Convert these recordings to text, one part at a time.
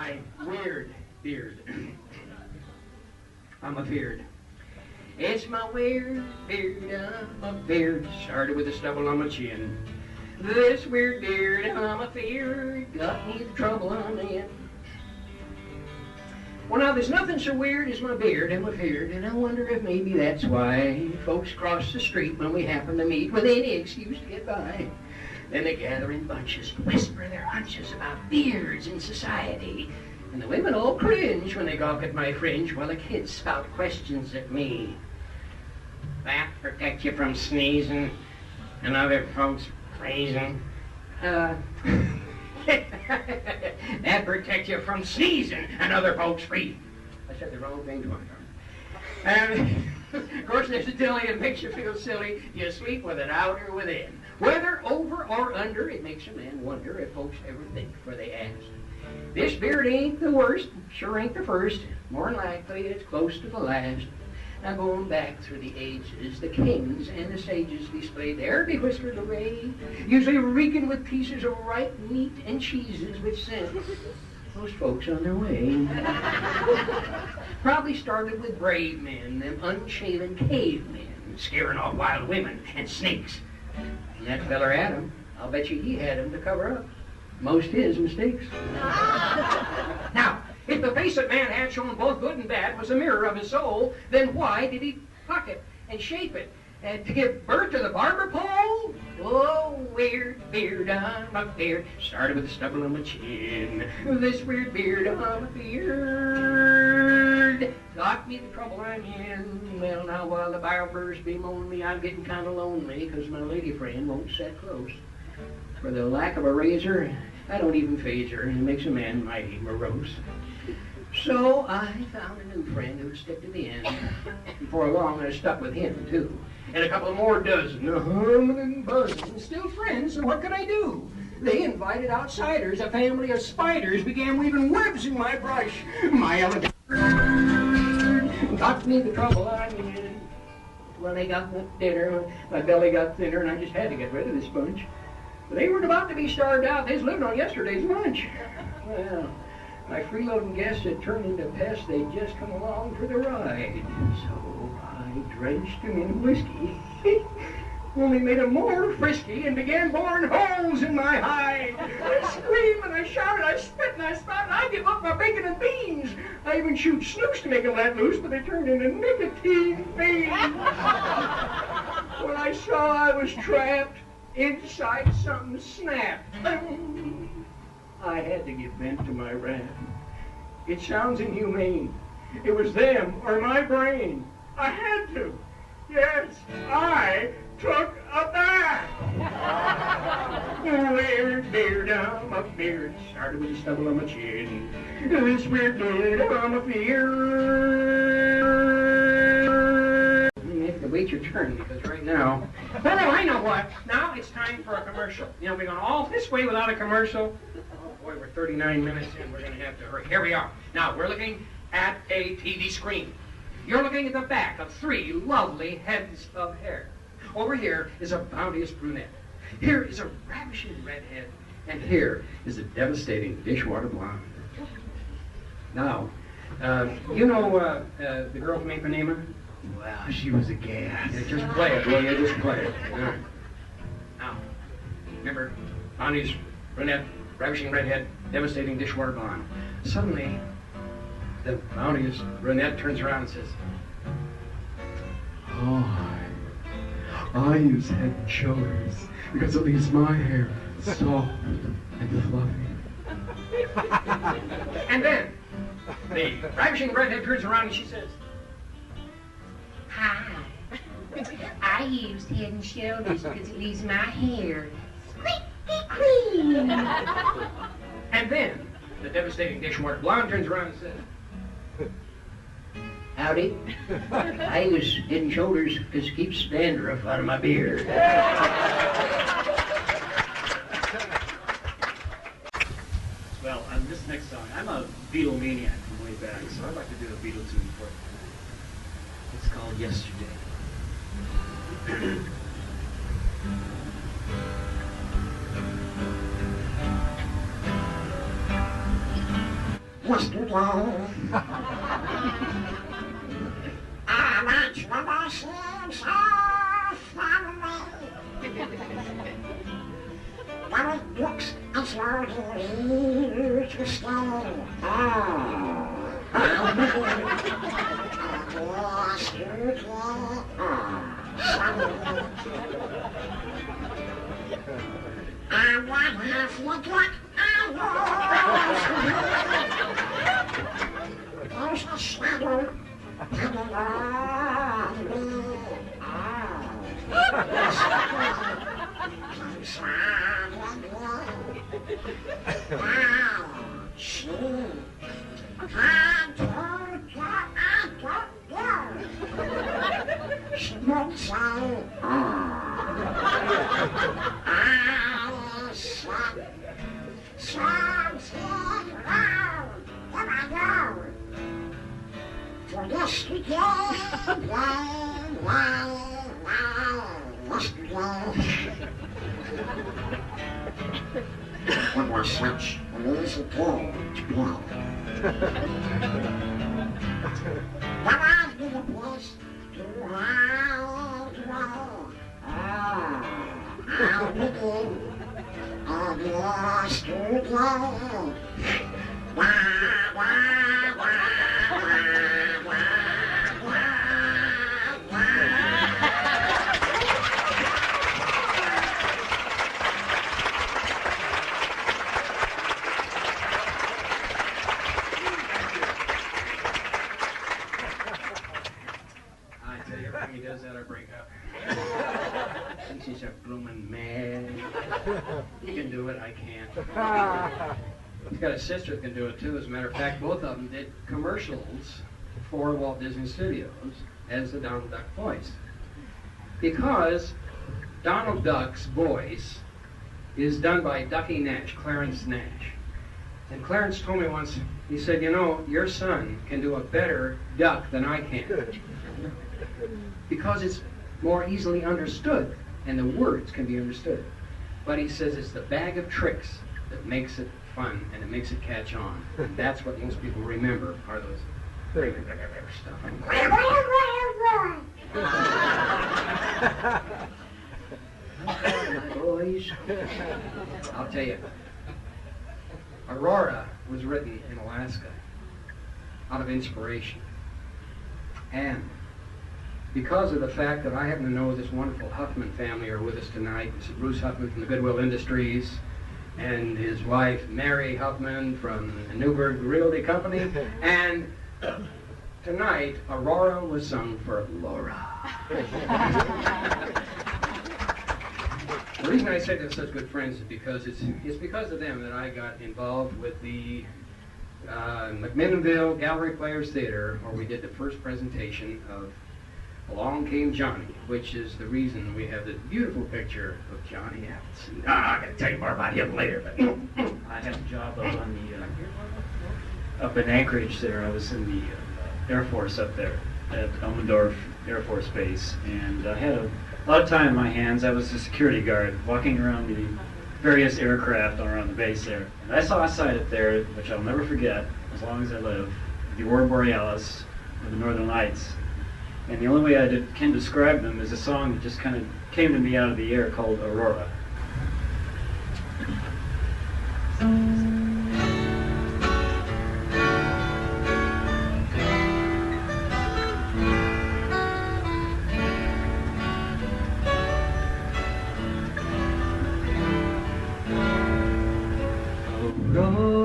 my weird beard. I'm afeared. It's my weird beard, I'm afeared. Started with a stubble on my chin. This weird beard, I'm afeared, got me the trouble I'm in. Well, now, there's nothing so weird as my beard, I'm afeared, and I wonder if maybe that's why folks cross the street when we happen to meet with any excuse to get by. Then they gather in bunches, whisper their hunches about beards in society. And the women all cringe when they gawk at my fringe while the kids spout questions at me. That protect you from sneezing and other folks praising. That protect you from sneezing and other folks freezing. I said the wrong thing twice. And of course there's a dilly that makes you feel silly. You sleep with it out or within. Whether over or under, it makes a man wonder if folks ever think before they ask. This beard ain't the worst, sure ain't the first. More than likely it's close to the last. Now going back through the ages, the kings and the sages displayed their bewhiskered array, usually reeking with pieces of ripe meat and cheeses which sent most folks on their way. Probably started with brave men, them unshaven cavemen, scaring off wild women and snakes. And that feller Adam, I'll bet you he had him to cover up most his mistakes. Now, if the face that man had shown both good and bad was a mirror of his soul, then why did he pluck it and shape it and to give birth to the barber pole? Oh, weird beard, I'm a beard. Started with a stubble on my chin. This weird beard, I'm a beard. Got me the trouble I'm in. Well, now while the barbers bemoan me, I'm getting kind of lonely because my lady friend won't set close. For the lack of a razor, I don't even phase her, and it makes a man mighty morose. So I found a new friend who'd stick to the end. Before long, I stuck with him, too. And a couple of more dozen, humming and buzzing. Still friends, so what could I do? They invited outsiders. A family of spiders began weaving webs in my brush. My elegant got me the trouble I'm in. Well, they got me dinner. My belly got thinner, and I just had to get rid of this bunch. But they weren't about to be starved out. They was living on yesterday's lunch. Well, my freeloading guests had turned into pests. They'd just come along for the ride. So I drenched them in whiskey. Only made them more frisky and began boring holes in my hide. I screamed and I shouted, I spit and I spouted. I give up my bacon and beans. I even shoot snooks to make them let loose, but they turned into nicotine fiends. When I saw I was trapped, inside something snapped. I had to give vent to my wrath. It sounds inhumane. It was them or my brain. I had to. Yes, I took a bath. Weird beard, I'm a beard. Started with a stubble on my chin. This weird beard, I'm a beard. You have to wait your turn because right now. Oh, I know what. Now it's time for a commercial. You know, we're going all this way without a commercial. Oh boy, we're 39 minutes in. We're going to have to hurry. Here we are. Now we're looking at a TV screen. You're looking at the back of 3 lovely heads of hair. Over here is a bounteous brunette. Here is a ravishing redhead. And here is a devastating dishwater blonde. Now, you know the girl from Ipanema? Well, she was a gas. Yeah, just play it, will you? Just play it. All right. Now, remember, bounteous brunette, ravishing redhead, devastating dishwater blonde. Suddenly, the bounteous brunette turns around and says, I use Head and Shoulders because it leaves my hair soft and fluffy. And then the ravishing redhead turns around and she says, Hi, I use Head and Shoulders because it leaves my hair squeaky clean. And then the devastating dishwater blonde turns around and says, howdy, I use Head and Shoulders because it keeps dandruff out of my beard. Well, on this next song, I'm a Beatle maniac from way back, so I'd like to do a Beatle tune for you. It's called Yesterday. yesterday. I watched the buses all far away. There were books and slowly leaves were stone. I'll never yesterday. I want half look like I was. There's a shadow coming on me. Inside and low. Now, she. I don't know. She won't say, something wrong, what I know. For yesterday, yesterday. One more switch, and there's a door to blow. But I've been a place to hide roll. I'll begin on yesterday. Wah, wah, wah, wah, wah, He does that, I break up. He's a bloomin' man. He can do it, I can't. He's got a sister that can do it too. As a matter of fact, both of them did commercials for Walt Disney Studios as the Donald Duck voice. Because Donald Duck's voice is done by Ducky Nash, Clarence Nash. And Clarence told me once, he said, you know, your son can do a better duck than I can. Because it's more easily understood, and the words can be understood. But he says it's the bag of tricks that makes it fun, and it makes it catch on. And that's what most people remember, are those stuff. Boys, I'll tell you, Aurora was written in Alaska out of inspiration. And because of the fact that I happen to know this wonderful Huffman family are with us tonight. This is Bruce Huffman from the Goodwill Industries and his wife Mary Huffman from the Newburgh Realty Company. And tonight, Aurora was sung for Laura. The reason I say they're such good friends is because it's because of them that I got involved with the McMinnville Gallery Players Theater, where we did the first presentation of Along Came Johnny, which is the reason we have this beautiful picture of Johnny Appleseed. I'm going to tell you more about him later, but I had a job up on up in Anchorage there. I was in the Air Force up there at Elmendorf Air Force Base, and I had a lot of time in my hands. I was a security guard walking around the various aircraft around the base there. And I saw a sight up there, which I'll never forget as long as I live, the Aurora Borealis, or the Northern Lights. And the only way I can describe them is a song that just kind of came to me out of the air called Aurora.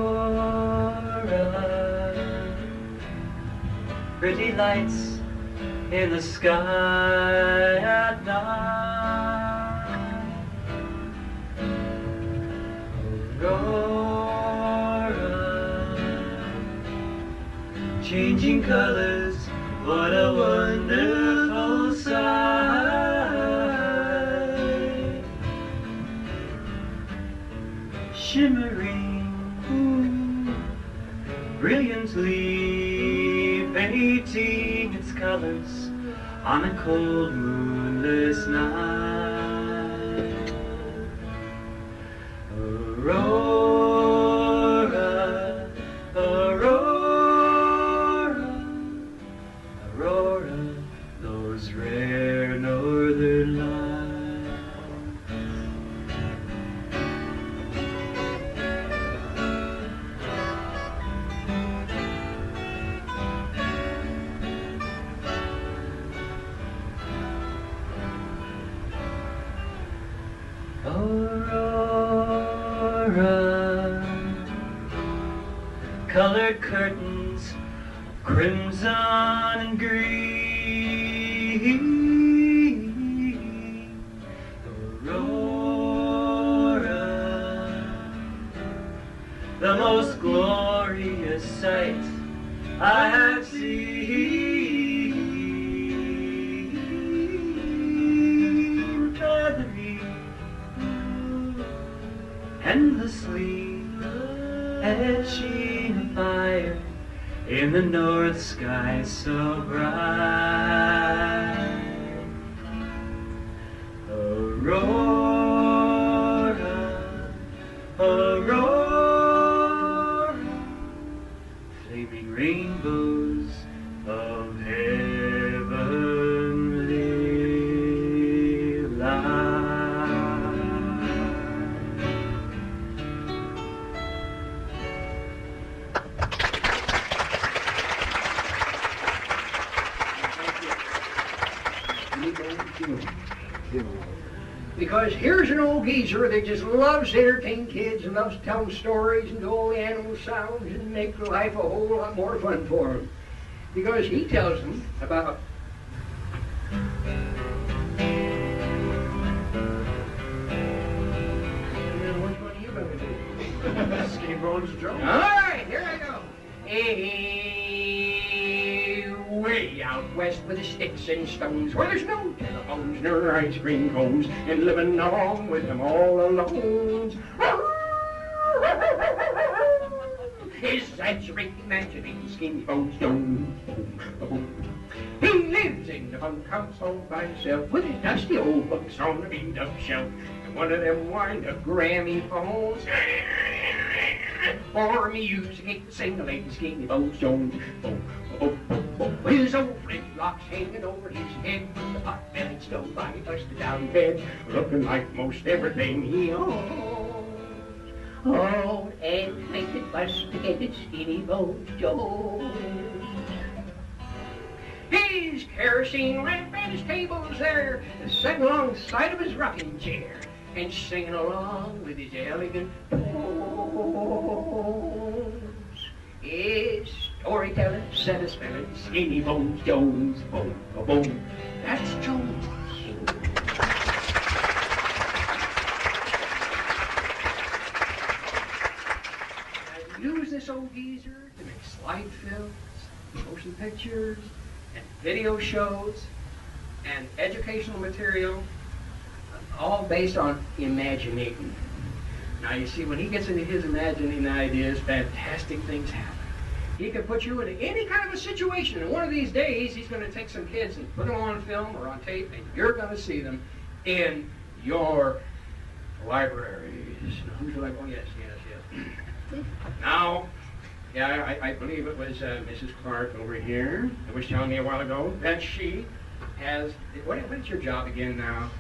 Aurora, pretty lights in the sky at night. Aurora, changing colors, what a wonderful sight. Shimmering, brilliantly painting its colors on a cold moonless night. Aurora, Aurora. Aurora, colored curtains, crimson and green. Aurora, the most glorious sight I have seen. Feathery, endlessly edging fire in the north sky so bright. Aurora, Aurora, flaming rainbows of heavenly light. Because here's an old geezer that just loves to entertain kids and loves to tell them stories and do all the animal sounds and make life a whole lot more fun for them. Because he tells them about which one are you going to do? Skinny Bones Joe. All right, here I go. Way out west with the sticks and stones, where there's no telephones nor ice cream cones, and living along with them all alone. Is that your imagining Skinny Bones Jones? He lives in the bunkhouse all by himself with his dusty old books on the beat-up shelf, and one of them wind-up Grammy phones. For music, sing the lady Skinny Bones Jones. His old flint-locks hanging over his head, the pot-bellied stove by busted down bed, looking like most everything he owns. Old and painted, bustigated Skinny Bones Jones. His kerosene lamp and his table's there, sitting alongside of his rocking chair, and singing along with his elegant tones. His storyteller, set a spelling, Skinny Bones Jones, boom, boom, boom. That's Jones. I use this old geezer to make slide films, motion pictures, and video shows, and educational material, all based on imagining. Now you see, when he gets into his imagining ideas, fantastic things happen. He can put you into any kind of a situation, and one of these days he's going to take some kids and put them on film or on tape, and you're going to see them in your libraries. Now, who's like, oh yes, yes, yes. Now, yeah, I believe it was Mrs. Clark over here that was telling me a while ago that she has, what's your job again now?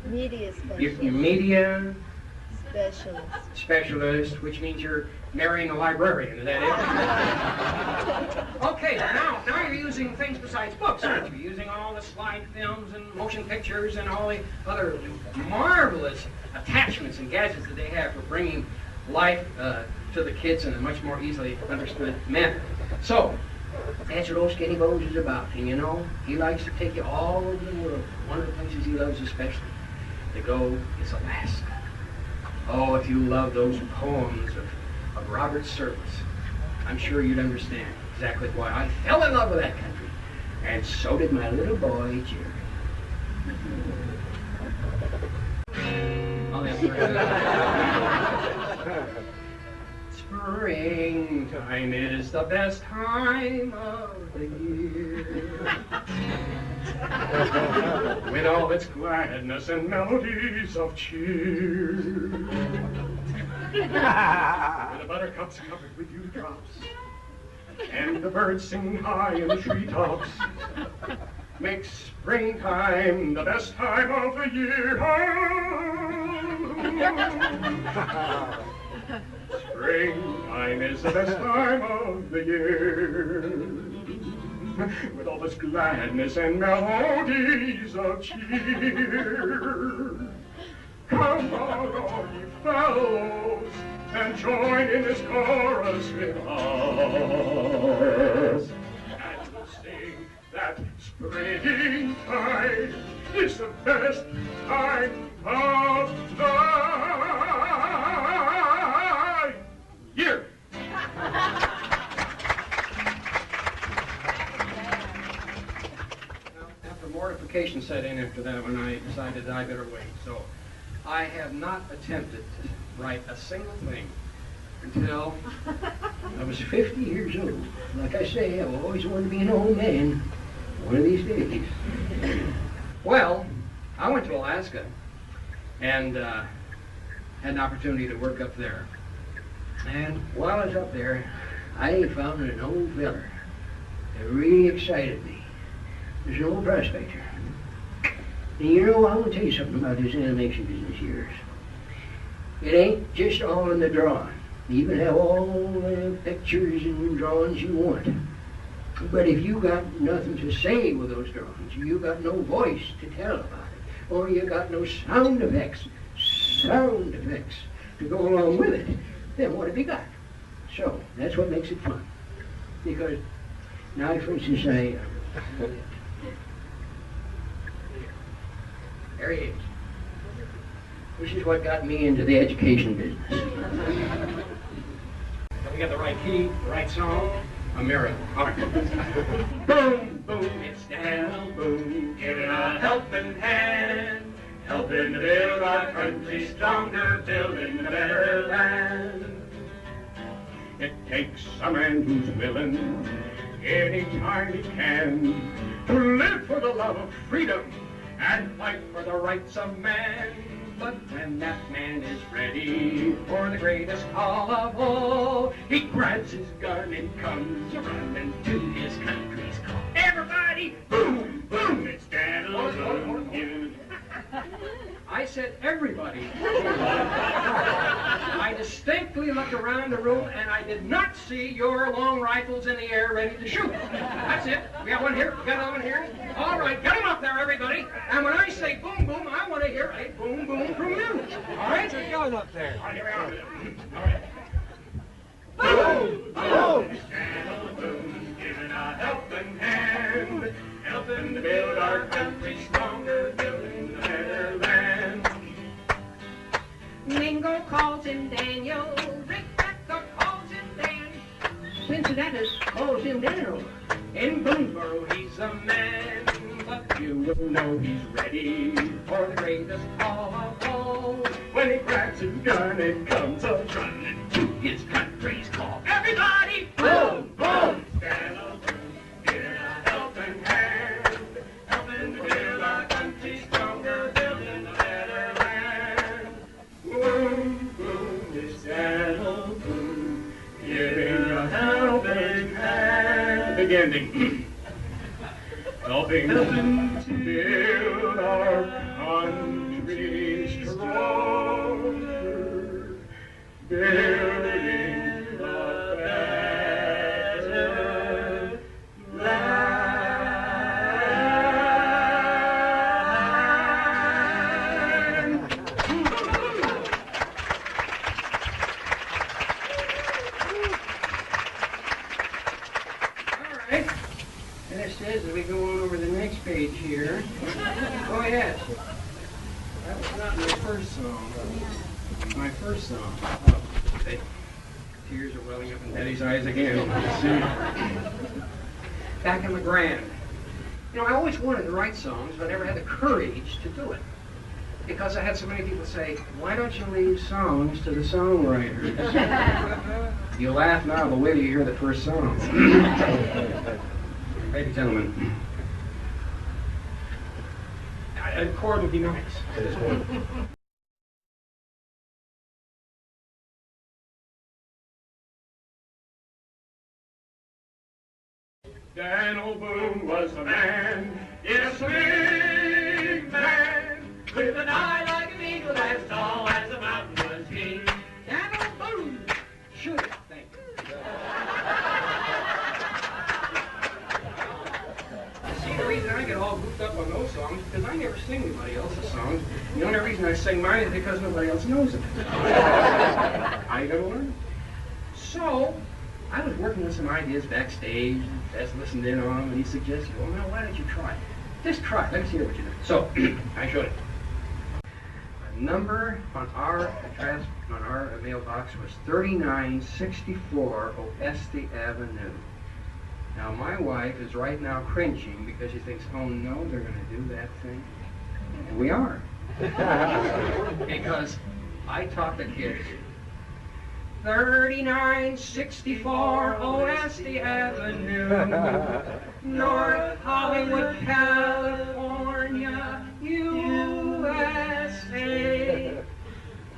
Media specialist. Your media Specialist. which means you're marrying a librarian, is that it? Okay, now you're using things besides books, aren't you? You're using all the slide films and motion pictures and all the other marvelous attachments and gadgets that they have for bringing life to the kids in a much more easily understood manner. So, that's what old Skinny Bones is about. And you know, he likes to take you all over the world. One of the places he loves especially to go is Alaska. Oh, if you love those poems of Robert Service, I'm sure you'd understand exactly why I fell in love with that country. And so did my little boy, Jerry. Oh, that's right. Springtime is the best time of the year. With all its gladness and melodies of cheer. Where the buttercups covered with dewdrops, and the birds sing high in the treetops, makes springtime the best time of the year. Springtime is the best time of the year, with all its gladness and melodies of cheer. Come Come on, all you fellows, and join in this chorus with us. And we'll sing that springtime is the best time of the year. After mortification set in after that when I decided that I better wait. So I have not attempted to write a single thing until I was 50 years old. Like I say, I've always wanted to be an old man one of these days. Well, I went to Alaska and had an opportunity to work up there. And while I was up there, I found an old feller that really excited me. There's an old prospector. And you know, I want to tell you something about this animation business of yours. It ain't just all in the drawing. You can have all the pictures and drawings you want. But if you got nothing to say with those drawings, you got no voice to tell about it, or you got no sound effects to go along with it, then what have you got? So, that's what makes it fun. Because, now for instance, there he is. This is what got me into the education business. We got the right key, the right song, a miracle. All right. Boom, boom, it's Dal Boom, giving a helping hand, helping to build our country stronger, building a better land. It takes a man who's willing, any time he can, to live for the love of freedom and fight for the rights of man. But when that man is ready for the greatest call of all, he grabs his gun and comes running to his country's call. Everybody, boom, boom, it's Dal Boom. I said everybody. I distinctly looked around the room and I did not see your long rifles in the air ready to shoot. That's it. We got one here. We got another one here. All right, get them up there, everybody. And when I say boom, boom, I want to hear a boom, boom from you. All right? What's going up there? All right, here we are. All right. Boom, boom. Dal Boom, giving a helping hand, helping to build our country stronger, building a better land. Mingo calls him Daniel, Rebecca calls him Dan. Cincinnati calls him Daniel. In Boonesboro, he's a man, but you will know he's ready for the greatest call of all. When he grabs his gun and comes a running to his country's call. Everybody, boom, boom! Dal Boom, giving a helping hand, helping to build our country stronger, building a better land. Boom, boom, it's Dal Boom, giving a helping hand. Big ending. Helping to build our country stronger, building a better land. All right. And it says that we go on over the next page here. Oh, yes. That was not my first song. My first song. Oh, the tears are welling up in Daddy's eyes again. Back in the Grand. You know, I always wanted to write songs, but I never had the courage to do it. Because I had so many people say, why don't you leave songs to the songwriters? You laugh now, but wait till you hear the first song. Ladies and gentlemen, a chord would be nice. Dal Boom was a man, yes, a big man, with an eye like an eagle, as tall as a mountain was he. Dal Boom! Shoot it, thank you. See, the reason I get all goofed up on those songs songs because I never sing anybody else's songs. The only reason I sing mine is because nobody else knows it. I gotta learn. So, I was working with some ideas backstage, and Fess listened in on them, and he suggested, well, now why don't you try it? Just try it. Let me see what you do. So, I showed it. The number on our address, on our mailbox was 3964 Oeste Avenue. Now, my wife is right now cringing because she thinks, oh no, they're going to do that thing. And we are. Because I taught the kids 3964 Oeste Avenue, North Hollywood, California, USA.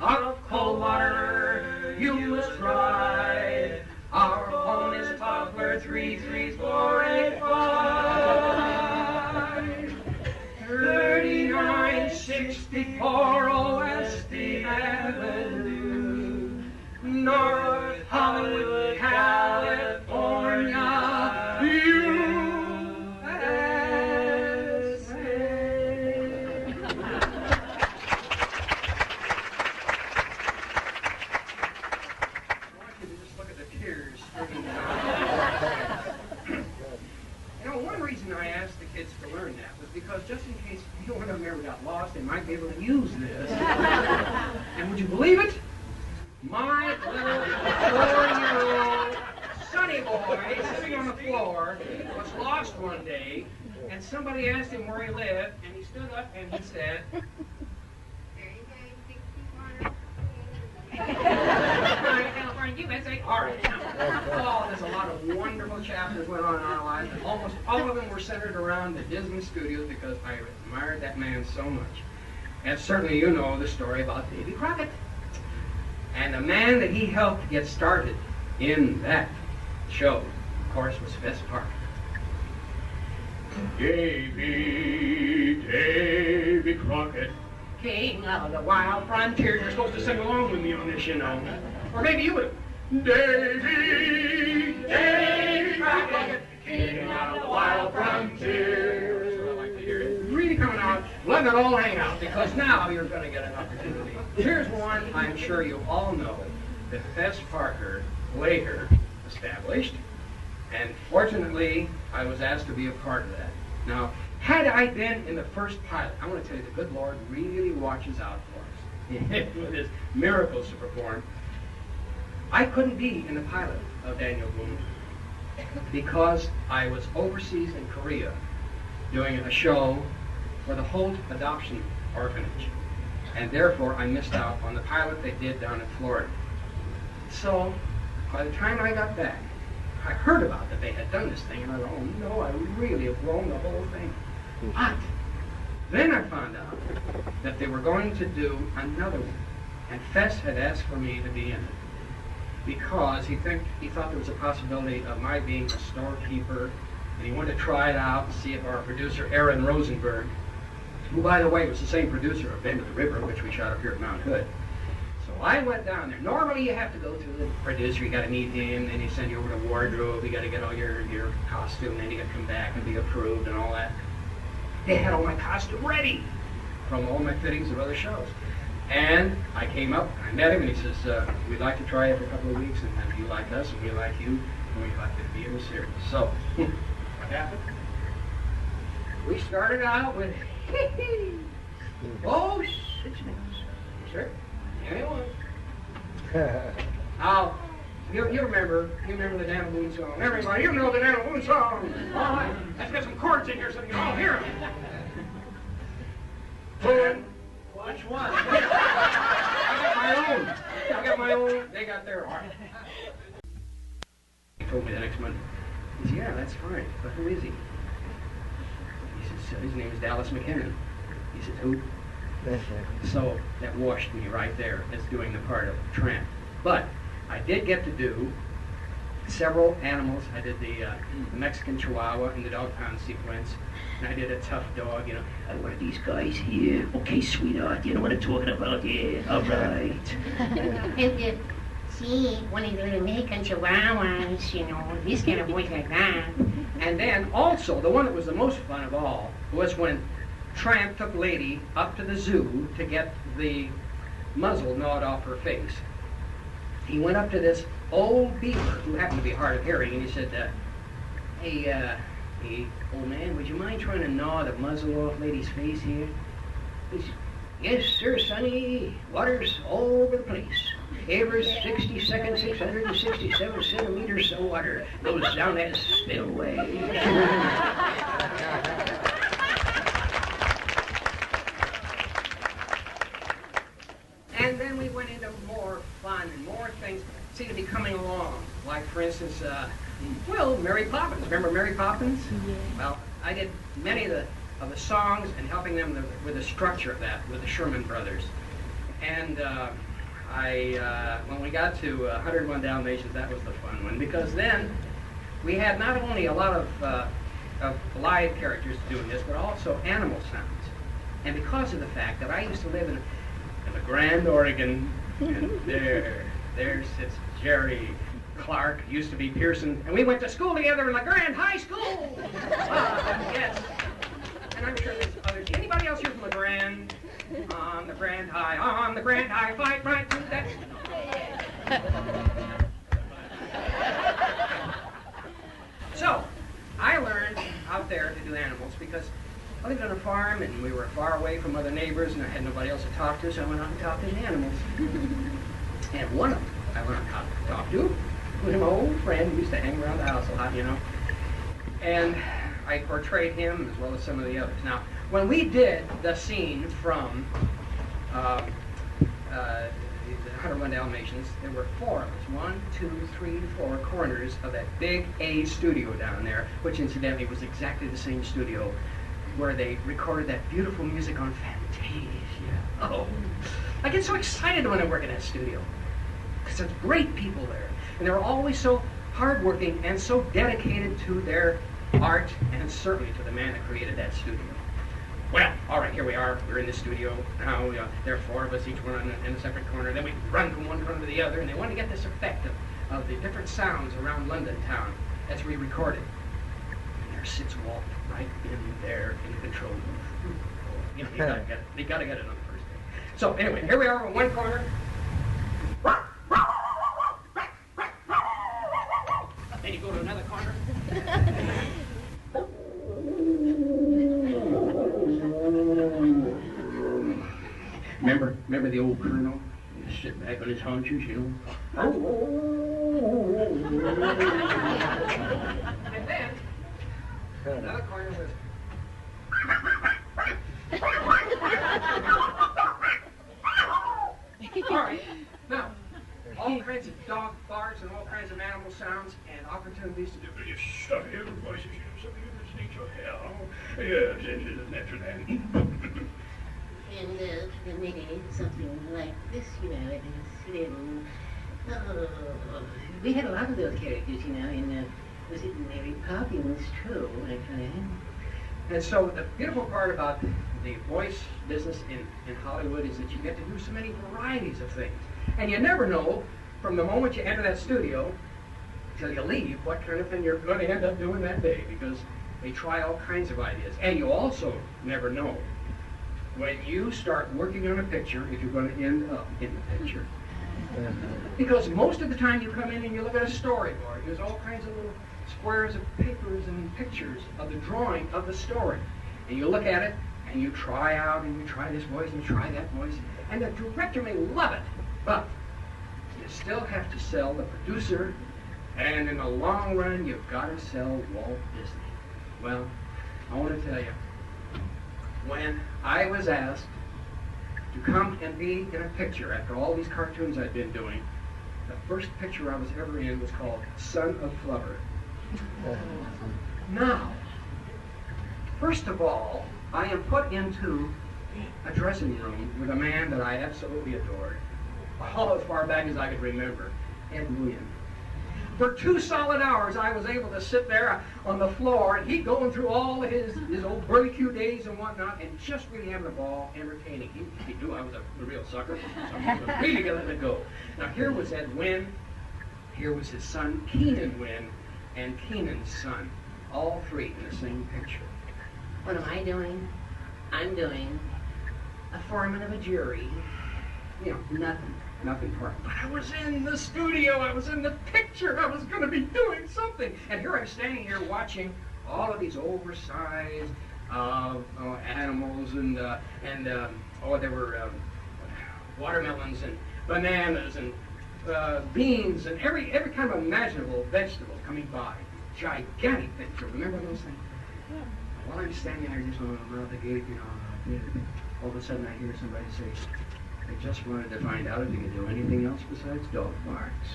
Of cold water you must try. Our phone is Poplar 33485. 3964 Oeste Avenue, North Hollywood, California, USA. Just look at the tears. You know, one reason I asked the kids to learn that was because just in case one of them ever got lost, they might be able to use this. And would you believe it? My little 4-year-old Sonny boy sitting on the floor was lost one day, and somebody asked him where he lived, and he stood up and he said, 3964 California, USA. All right. Oh, there's a lot of wonderful chapters went on in our lives, and almost all of them were centered around the Disney studios because I admired that man so much. And certainly you know the story about Davy Crockett. And the man that he helped get started in that show, of course, was Fess Parker. Davy Crockett, King of the wild frontier. You're supposed to sing along with me on this, you know. Or maybe you would. Davy Crockett, King of the wild frontier. That's what I like to hear. It's really coming out. Let it all hang out, because now you're going to get an opportunity. Here's one I'm sure you all know that Fess Parker later established, and fortunately I was asked to be a part of that. Now, had I been in the first pilot, I want to tell you the good Lord really watches out for us with his miracles to perform. I couldn't be in the pilot of Daniel Boone because I was overseas in Korea doing a show for the Holt Adoption Orphanage. And therefore, I missed out on the pilot they did down in Florida. So, by the time I got back, I heard about that they had done this thing, and I thought, oh no, I really have blown the whole thing. But then I found out that they were going to do another one, and Fess had asked for me to be in it because he thought there was a possibility of my being a storekeeper, and he wanted to try it out and see if our producer Aaron Rosenberg, who, by the way, was the same producer of Bend of the River, which we shot up here at Mount Hood. So I went down there. Normally you have to go to the producer, you got to meet him, then he send you over to wardrobe, you got to get all your costume, then you got to come back and be approved and all that. They had all my costume ready from all my fittings of other shows. And I came up, I met him, and he says, we'd like to try it for a couple of weeks, and then you like us, and we like you, and we'd like to be in the series. So, what happened? We started out with, oh, 6 minutes. Sure. Anyone? Now, you remember the Daniel Boone song. Everybody, you know the Daniel Boone song. All right, let's get some chords in here so you can all hear them. Boone. Which one? I got my own. They got their art. He told me the next Monday. He said, yeah, that's fine. But who is he? He says, his name is Dallas Mckennon. He said, who? So that washed me right there as doing the part of Tramp. But I did get to do several animals. I did the Mexican Chihuahua in the dog pound sequence. And I did a tough dog, you know. I wear these guys here. Okay, sweetheart, you know what I'm talking about? Yeah, all right. And see, one of the little Mexican Chihuahuas, you know, he's got a voice like that. And then also, the one that was the most fun of all was when tramp took lady up to the zoo to get the muzzle gnawed off her face. He went up to this old beaver who happened to be hard of hearing, and he said, hey, old man, would you mind trying to gnaw the muzzle off lady's face here? He said, yes, sir, sonny. Water's all over the place. Every 60 seconds, 667 centimeters of water goes down that spillway. And then we went into more fun and more things seem to be coming along. Like, for instance, Mary Poppins. Remember Mary Poppins? Yeah. Well, I did many of the songs and helping them with the structure of that with the Sherman Brothers. And when we got to 101 Dalmatians, that was the fun one, because then we had not only a lot of live characters doing this, but also animal sounds. And because of the fact that I used to live in the Grand Oregon, and there sits Jerry Clark, used to be Pearson, and we went to school together in the Grand High School. Yes. And I'm sure there's others. Anybody else here from the Grand? On the Grand High, fight right through that. So, I learned out there to do animals because I lived on a farm and we were far away from other neighbors and I had nobody else to talk to, so I went out and talked to the animals. And one of them I learned how to talk to was my old friend who used to hang around the house a lot, you know. And I portrayed him as well as some of the others. Now, when we did the scene from the 101 Dalmatians, there were 4 of us. 1, 2, 3, 4 corners of that big A studio down there, which incidentally was exactly the same studio where they recorded that beautiful music on Fantasia. Oh, I get so excited when I work in that studio because there's great people there, and they're always so hardworking and so dedicated to their art, and certainly to the man that created that studio. Well, all right, here we are. We're in the studio now. There are 4 of us, each one in a separate corner. Then we run from one corner to the other, and they want to get this effect of the different sounds around London town as we record it. And there sits Walt right in there in the control room. You know, you gotta get it on the first day. So anyway, here we are in one corner. Then you go to another corner. Remember the old colonel? He'd sit back on his haunches, you know. And then another corner was. All right. Now, all kinds of dog barks and all kinds of animal sounds and opportunities to do. You study your voices, you know, something that's nature hell. Yes, it is a natural end. And maybe something like this, you know, and we had a lot of those characters, you know, in, was it Mary Poppins, too, actually. And so the beautiful part about the voice business in Hollywood is that you get to do so many varieties of things. And you never know, from the moment you enter that studio till you leave, what kind of thing you're going to end up doing that day, because they try all kinds of ideas. And you also never know, when you start working on a picture, if you're going to end up in the picture. Because most of the time you come in and you look at a storyboard, there's all kinds of little squares of papers and pictures of the drawing of the story. And you look at it, and you try out, and you try this voice, and you try that voice, and the director may love it, but you still have to sell the producer, and in the long run, you've got to sell Walt Disney. Well, I want to tell you, when I was asked to come and be in a picture after all these cartoons I'd been doing, the first picture I was ever in was called Son of Flubber. Now, first of all, I am put into a dressing room with a man that I absolutely adored, all as far back as I could remember, Ed Williams. For 2 solid hours, I was able to sit there on the floor, and he'd going through all of his old barbecue days and whatnot, and just really having a ball, entertaining. He knew I was a real sucker, so he was really going to let it go. Now, here was Ed Wynn, here was his son, Keenan Wynn, and Keenan's son, all 3 in the same picture. What am I doing? I'm doing a foreman of a jury. You know, Nothing for it. But I was in the studio. I was in the picture. I was going to be doing something. And here I'm standing here watching all of these oversized animals and there were watermelons and bananas and beans and every kind of imaginable vegetable coming by. Gigantic picture. Remember those things? While I'm standing there just around the gate, all of a sudden I hear somebody say, "I just wanted to find out if you could do anything else besides dog barks."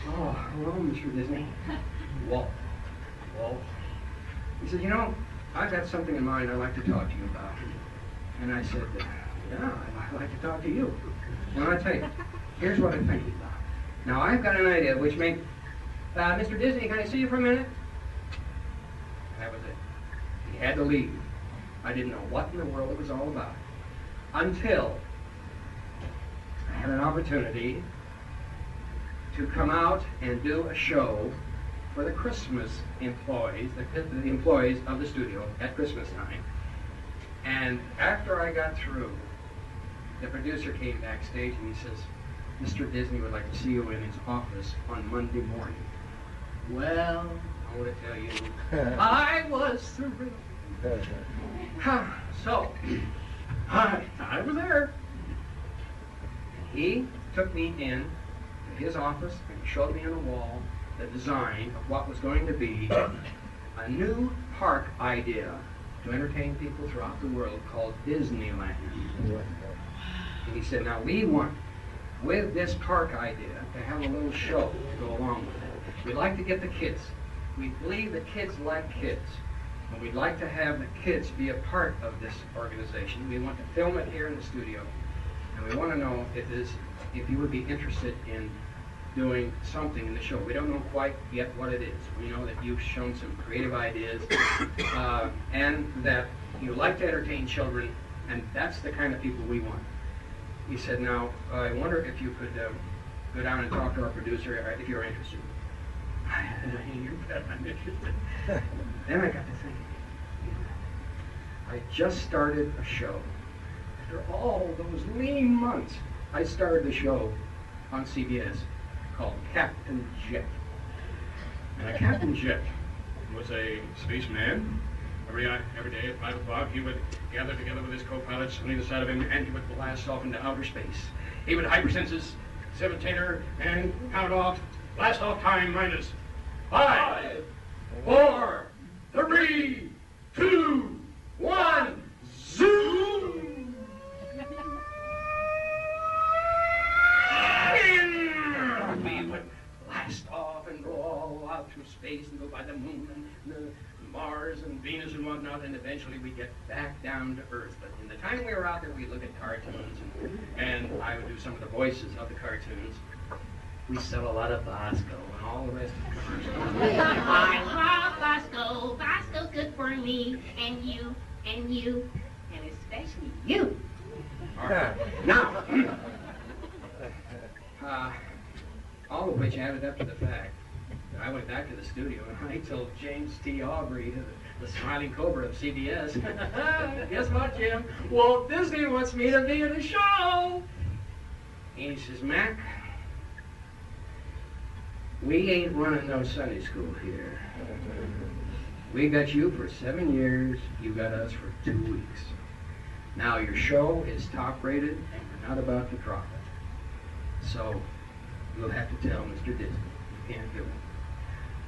Oh, hello, Mr. Disney. Walt. He said, I've got something in mind I'd like to talk to you about. And I said, yeah, I'd like to talk to you. Well, I tell you, here's what I'm thinking about. Now, I've got an idea which may... Mr. Disney, can I see you for a minute? That was it. He had to leave. I didn't know what in the world it was all about. Until I had an opportunity to come out and do a show for the Christmas employees, the employees of the studio at Christmas time. And after I got through, the producer came backstage and he says, "Mr. Disney would like to see you in his office on Monday morning." Well, I want to tell you, I was thrilled. So, I was there. He took me in to his office and showed me on the wall the design of what was going to be a new park idea to entertain people throughout the world called Disneyland. And he said, now we want, with this park idea, to have a little show to go along with it. We'd like to get the kids. We believe that kids like kids. And we'd like to have the kids be a part of this organization. We want to film it here in the studio. And we want to know if you would be interested in doing something in the show. We don't know quite yet what it is. We know that you've shown some creative ideas and that you like to entertain children, and that's the kind of people we want. He said, now, I wonder if you could go down and talk to our producer if you're interested. You bet I'm interested. Then I got to thinking. I just started a show. After all those lean months, I started a show on CBS called Captain Jet. And Captain Jet was a spaceman. Every day at 5 o'clock, he would gather together with his co-pilots on either side of him, and he would blast off into outer space. He would hypersense his seventator and count off. Blast off time minus 5, 4, 3, 2, 1, zoom! We would blast off and go all out through space and go by the moon and Mars and Venus and whatnot, and eventually we get back down to Earth. But in the time we were out there, we'd look at cartoons, and I would do some of the voices of the cartoons. We sell a lot of Bosco and all the rest of the commercials. I love Bosco. Bosco's good for me, and you, and especially you. All right. Now, all of which added up to the fact that I went back to the studio and I told James T. Aubrey, the smiling cobra of CBS, guess what, Jim? Walt Disney wants me to be in the show. And he says, Mac, we ain't running no Sunday school here. We got you for 7 years. You got us for 2 weeks. Now your show is top rated and we're not about to drop it. So you'll have to tell Mr. Disney you can't do it.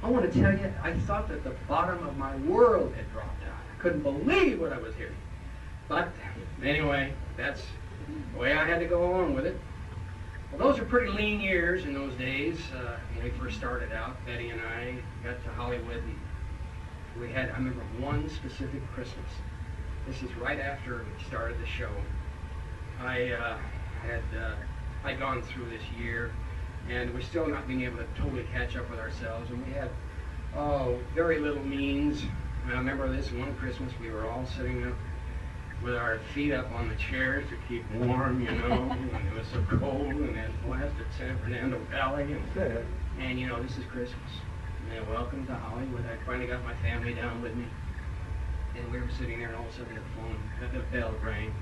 I want to tell you, I thought that the bottom of my world had dropped out. I couldn't believe what I was hearing. But anyway, that's the way I had to go along with it. Well, those were pretty lean years in those days. When we first started out, Betty and I got to Hollywood, and we had, I remember one specific Christmas. This is right after we started the show. I'd gone through this year, and we're still not being able to totally catch up with ourselves, and we had, very little means. And I remember this one Christmas, we were all sitting up with our feet up on the chairs to keep warm, and it was so cold, and it blasted San Fernando Valley, and this is Christmas. And welcome to Hollywood. I finally got my family down with me. And we were sitting there, and all of a sudden the phone, the bell rang.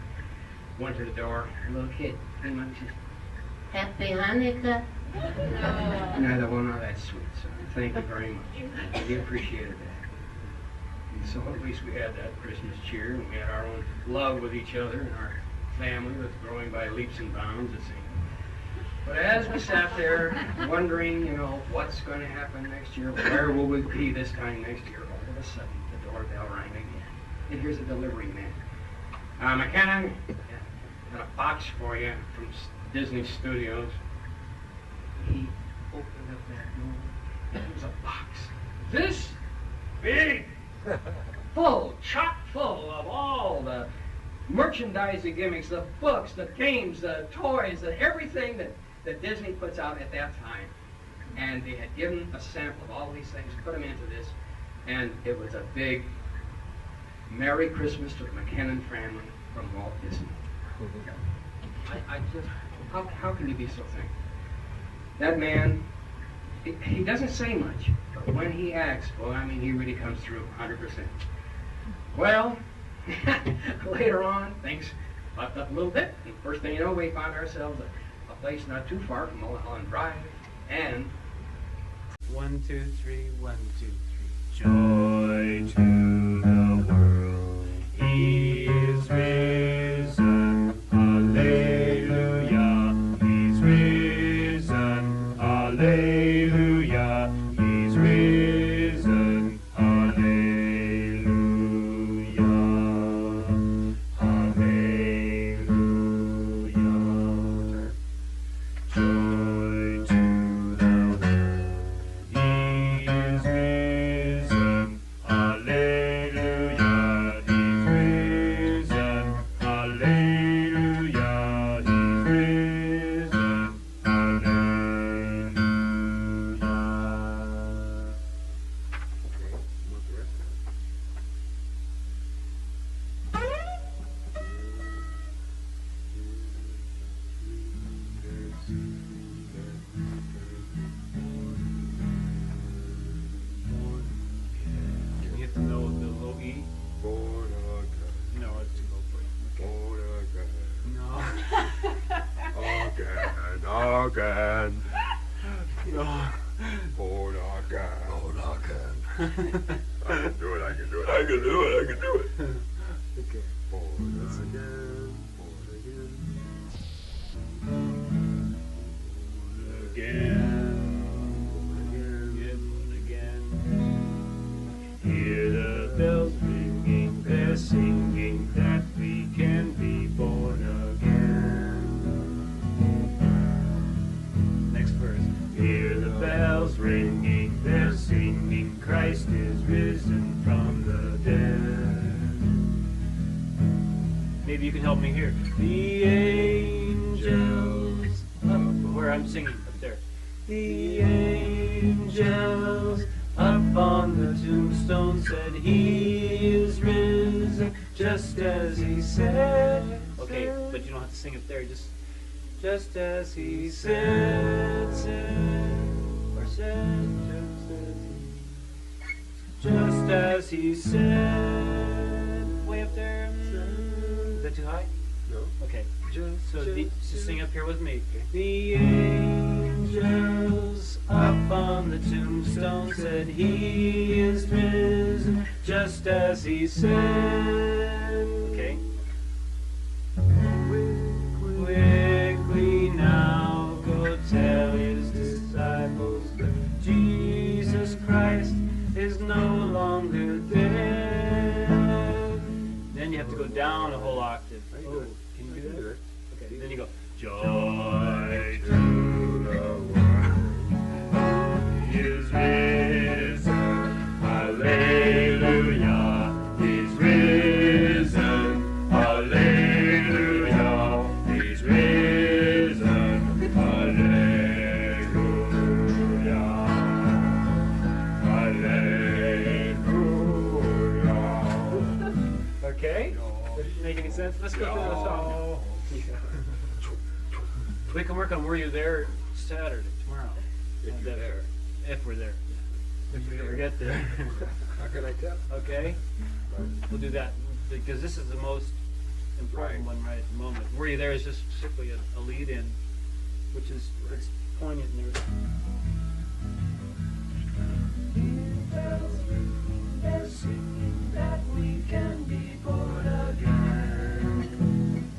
Went to the door. A little kid came up and says, Happy Hanukkah. and I thought, well, no, that's sweet, son. Thank you very much. We appreciated that. And so at least we had that Christmas cheer, and we had our own love with each other, and our family was growing by leaps and bounds, it seemed. But as we sat there wondering, you know, what's going to happen next year, where will we be this time next year, all of a sudden the doorbell rang again. And here's a delivery man. McKennon, got a box for you from Disney Studios. He opened up that door, and it was a box this big, full, chock full of all the merchandising gimmicks, the books, the games, the toys, everything that Disney puts out at that time. And they had given a sample of all these things, put them into this, and it was a big Merry Christmas to the McKennon family from Walt Disney. I just, how can you be so thankful? That man, he doesn't say much, but when he acts, well, I mean, he really comes through 100%. Well, later on, things popped up a little bit, and first thing you know, we found ourselves a place not too far from Mulholland Drive, and 1, 2, 3, 1, 2, 3. Joy to the world, He is risen. Alleluia, He's risen. Alleluia, He's risen. Alleluia, Alleluia. Joy to the world, He is risen. Alleluia, He's risen. Alleluia, He's risen. Alleluia. You have to know the low E? No, it's too low for you. No. I can do it. Okay. Again. Hear the bells ringing, they're singing that we can be born again. Next verse. Hear the bells ringing, they're singing, Christ is risen from the dead. Maybe you can help me here. The angels up where I'm singing up there. The angels up on the tombstone said He is risen, just as He said. Okay, but you don't have to sing it there. Just as He said, just as He said. Way up there. Is that too high? No. Okay. So sing up here with me. The angels up on the tombstone said He is risen, just as He said. Okay. Quickly now go tell His disciples that Jesus Christ is no longer dead. Then you have to go down a whole octave. I can do it. Can you I do can that? do it. Okay, then you go, joy to the world, He is risen, Alleluia, He's risen, Alleluia, He's risen, Alleluia, Alleluia. Okay? Does it make any sense? Let's go through the song. We can work on Were You There Saturday, tomorrow. If you're there. If we're there. if we ever get there. How can I tell? Okay, we'll do that, because this is the most important Right. one right at the moment. Were You There is just strictly a lead-in, which is, it's poignant and everything. They're singing that we can be born again.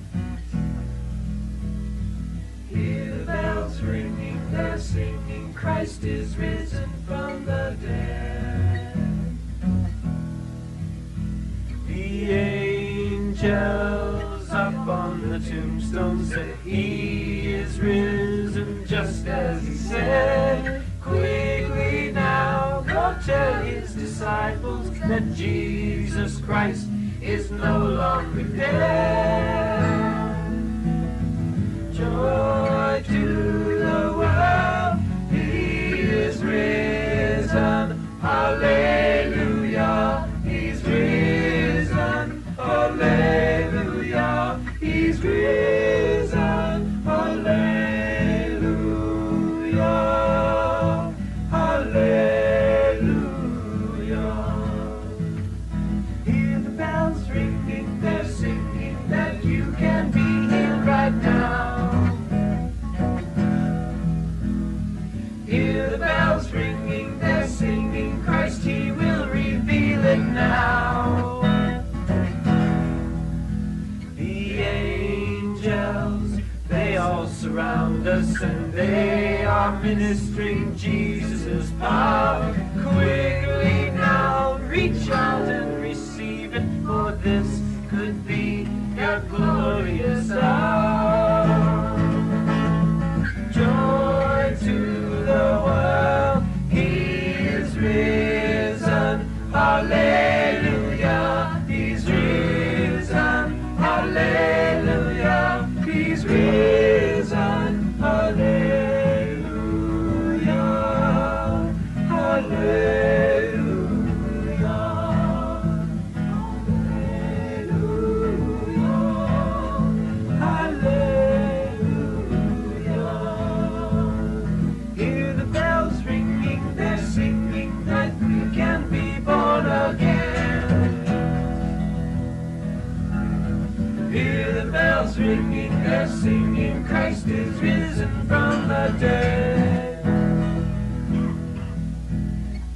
Hear the bells ringing, they're singing, Christ is risen from the dead. The angels up on the tombstone said he is risen just as he said. Quickly now go tell his disciples that Jesus Christ is no longer dead. Joy to the world, he is risen. Hallelujah, he's risen. Hallelujah, he's risen. Hallelujah, hallelujah. Hear the bells ringing, they're singing that you can be here right now. Hear the bells ringing, they're singing, Christ he will reveal it now. The angels, they all surround us and they are ministering Jesus' power. Quickly now reach out and receive it, for this could be your glorious hour. Joy to the world, he is risen. Hallelujah, he's risen. Hallelujah, he's risen. Hallelujah, hallelujah, hallelujah. Hear the bells ringing, they're singing that we can be born again. Hear the bells ringing, they're singing, Christ is risen from the dead.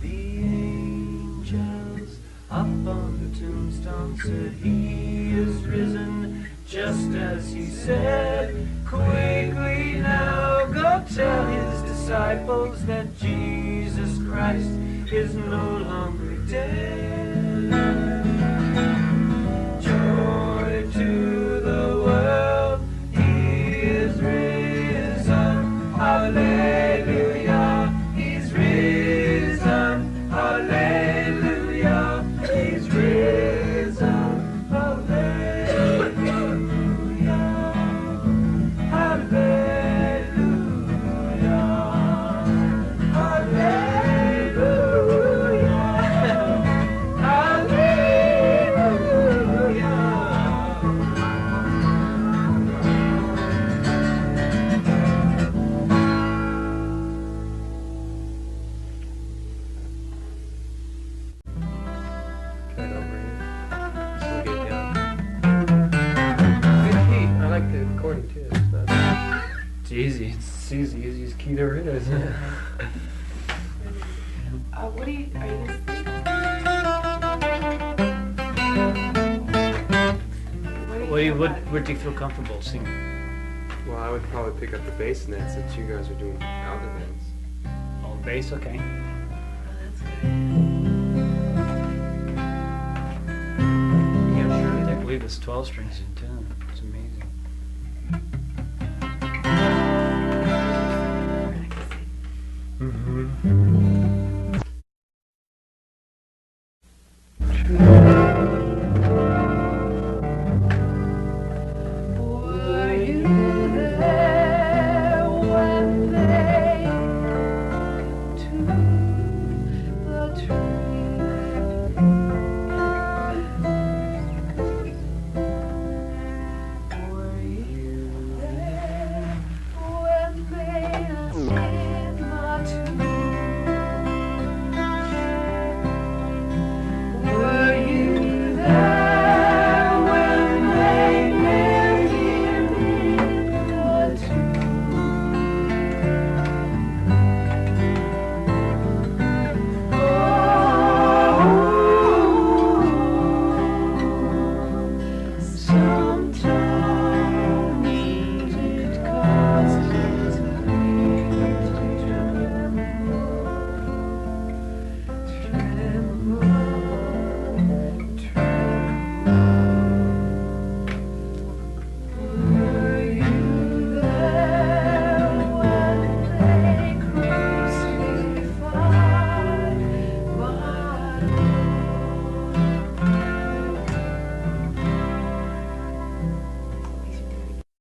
The angels up on the tombstone said he is risen, just as he said. Quickly now go tell his disciples that Jesus Christ is no longer dead. Joy to the world, he is risen. Hallelujah, he's risen. Hallelujah, he's risen. Hallelujah, hallelujah, Kind of over here. We'll get down. Good key. I like the recording too. It's not It's easy, it's easy, easiest key there is. What are you listening? What do you feel comfortable singing? well, I would probably pick up the bass in that since you guys are doing outer bands. Oh, bass, okay. Oh, that's good. Yeah, sure. I believe it's 12 strings in tune. It's amazing. Were you there when they to the tree? Bye.